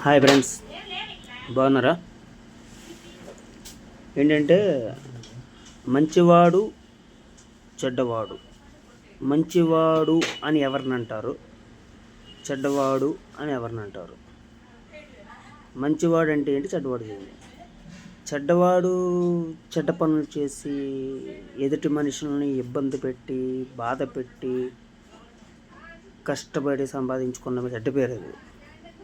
Hi friends, బాగున్నారా? ఏంటంటే మంచివాడు చెడ్డవాడు, మంచివాడు అని ఎవరిని అంటారు, చెడ్డవాడు అని ఎవరిని అంటారు? మంచివాడు అంటే ఏంటి, చెడ్డవాడు ఏంటి? చెడ్డవాడు చెడ్డ పనులు చేసి ఎదుటి మనుషుల్ని ఇబ్బంది పెట్టి బాధ పెట్టి కష్టపడి సంపాదించుకున్న చెడ్డ పేరు అది.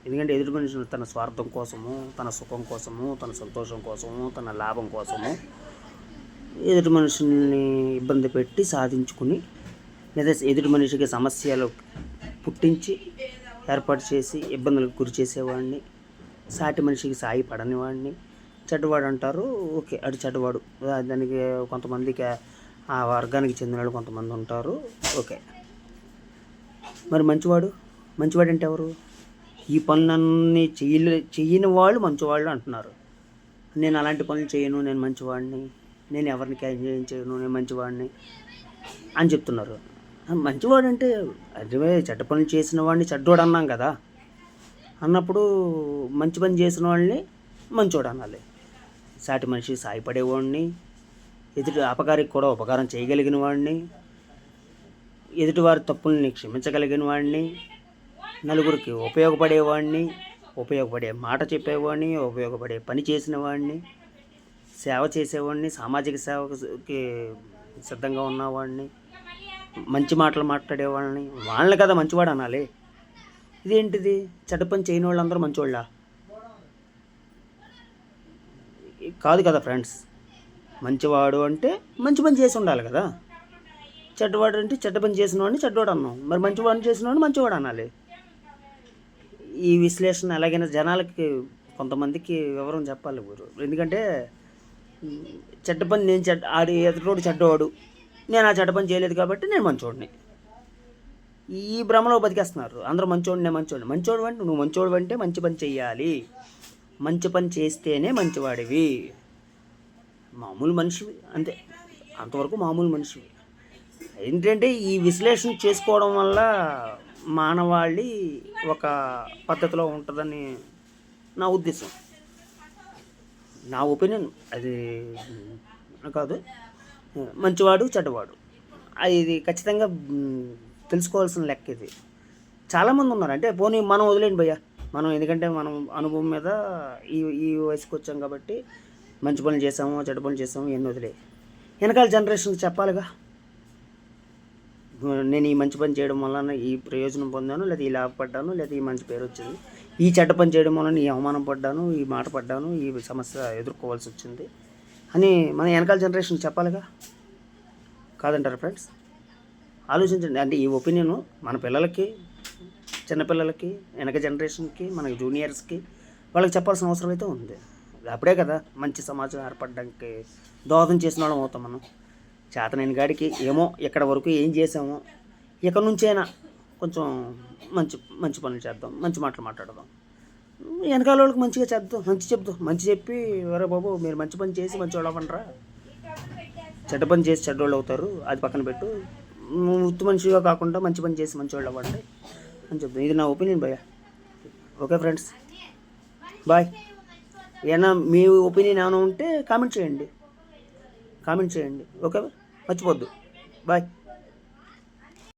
ఎందుకంటే ఎదుటి మనుషులు తన స్వార్థం కోసము, తన సుఖం కోసము, తన సంతోషం కోసము, తన లాభం కోసము ఎదుటి మనుషుల్ని ఇబ్బంది పెట్టి సాధించుకుని, లేదా ఎదుటి మనిషికి సమస్యలు పుట్టించి ఏర్పాటు చేసి ఇబ్బందులకు గురి చేసేవాడిని, సాటి మనిషికి సాయపడని వాడిని చెడ్డవాడు అంటారు. ఓకే, అది చెడ్డవాడు. దానికి కొంతమందికి ఆ వర్గానికి చెందిన వాళ్ళు కొంతమంది ఉంటారు. ఓకే, మరి మంచివాడు అంటే ఎవరు? ఈ పనులన్నీ చెయ్యని వాళ్ళు మంచివాళ్ళు అంటున్నారు. నేను అలాంటి పనులు చేయను, నేను మంచివాడిని, నేను ఎవరికి ఏం చేయను, నేను మంచివాడిని అని చెప్తున్నారు. మంచివాడు అంటే అదే చెడ్డ పనులు చేసిన వాడిని చెడ్డోడు అన్నాం కదా. అన్నప్పుడు మంచి పని చేసిన వాళ్ళని మంచోడు అనాలి. సాటి మనిషి సాయపడేవాడిని, ఎదుటి అపకారికి కూడా ఉపకారం చేయగలిగిన వాడిని, ఎదుటివారి తప్పుల్ని క్షమించగలిగిన వాడిని, నలుగురికి ఉపయోగపడే మాట చెప్పేవాడిని, ఉపయోగపడే పని చేసిన వాడిని, సేవ చేసేవాడిని, సామాజిక సేవకి సిద్ధంగా ఉన్నవాడిని, మంచి మాటలు మాట్లాడేవాళ్ళని, వాళ్ళని కదా మంచివాడు అనాలి. ఇదేంటిది? చెడ్డ పని చేయని వాళ్ళందరూ మంచివాళ్ళ? కాదు కదా ఫ్రెండ్స్. మంచివాడు అంటే మంచి పని చేసి ఉండాలి కదా. చెడ్డవాడు అంటే చెడ్డ పని చేసిన వాడిని చెడ్డవాడు అన్నాం. మరి మంచివాడిని చేసిన వాడిని మంచివాడు అనాలి. ఈ విశ్లేషణ ఎలాగైనా జనాలకి కొంతమందికి వివరం చెప్పాలి ఊరు. ఎందుకంటే చెడ్డ పని నేను ఆడి ఎదుటోడు చెడ్డవాడు, నేను ఆ చెడ్డ పని చేయలేదు కాబట్టి నేను మంచోడిని, ఈ భ్రమలో బతికేస్తున్నారు అందరూ. నేను మంచోడు అంటే నువ్వు మంచోడు అంటే మంచి పని చెయ్యాలి, మంచి పని చేస్తేనే మంచివాడివి, మామూలు మనిషివి అంతే, అంతవరకు మామూలు మనిషివి. ఏంటంటే ఈ విశ్లేషణ చేసుకోవడం వల్ల మానవాళి ఒక పద్ధతిలో ఉంటుందని నా ఉద్దేశం, నా ఒపీనియన్. అది కాదు, మంచివాడు చెడ్డవాడు ఇది ఖచ్చితంగా తెలుసుకోవాల్సిన లెక్క. ఇది చాలామంది ఉన్నారు. అంటే పోనీ మనం వదిలేండి భయ్యా, మనం ఎందుకంటే మనం అనుభవం మీద ఈ వయసుకు వచ్చాం కాబట్టి మంచి పనులు చేసాము, చెడ్డ పనులు చేసాము, ఎన్ని వదిలే వెనకాల జనరేషన్కి చెప్పాలిగా. నేను ఈ మంచి పని చేయడం వలన ఈ ప్రయోజనం పొందాను, లేదా ఈ లాభపడ్డాను, లేదా ఈ మంచి పేరు వచ్చింది, ఈ చెడ్డ పని చేయడం వలన ఈ అవమానం పడ్డాను, ఈ మాట పడ్డాను, ఈ సమస్య ఎదుర్కోవాల్సి వచ్చింది అని మన వెనకాల జనరేషన్ చెప్పాలిగా. కాదంటారా ఫ్రెండ్స్? ఆలోచించండి. అంటే ఈ ఒపీనియన్ మన పిల్లలకి, చిన్నపిల్లలకి, వెనక జనరేషన్కి, మన జూనియర్స్కి వాళ్ళకి చెప్పాల్సిన అవసరం అయితే ఉంది. అప్పుడే కదా మంచి సమాజం ఏర్పడడానికి దోహదం చేసిన వాళ్ళం అవుతాం మనం. చేతనైన గాడికి ఏమో ఇక్కడ వరకు ఏం చేసామో, ఇక్కడ నుంచైనా కొంచెం మంచి పనులు చేద్దాం, మంచి మాటలు మాట్లాడదాం, వెనకాల వాళ్ళకి మంచిగా చేద్దాం, మంచి చెప్పి వరే బాబు మీరు మంచి పని చేసి మంచివాళ్ళు అవ్వండిరా, చెడ్డ పని చేసి చెడ్డోళ్ళు అవుతారు, అది పక్కన పెట్టు, ఉత్తు మనిషిగా కాకుండా మంచి పని చేసి మంచివాళ్ళు అవ్వండి అని చెప్తాం. ఇది నా ఒపీనియన్ భయ్యా. Okay friends, bye. ఏమైనా మీ ఒపీనియన్ ఏమైనా ఉంటే కామెంట్ చేయండి. ఓకే, మర్చిపోద్దు. బాయ్.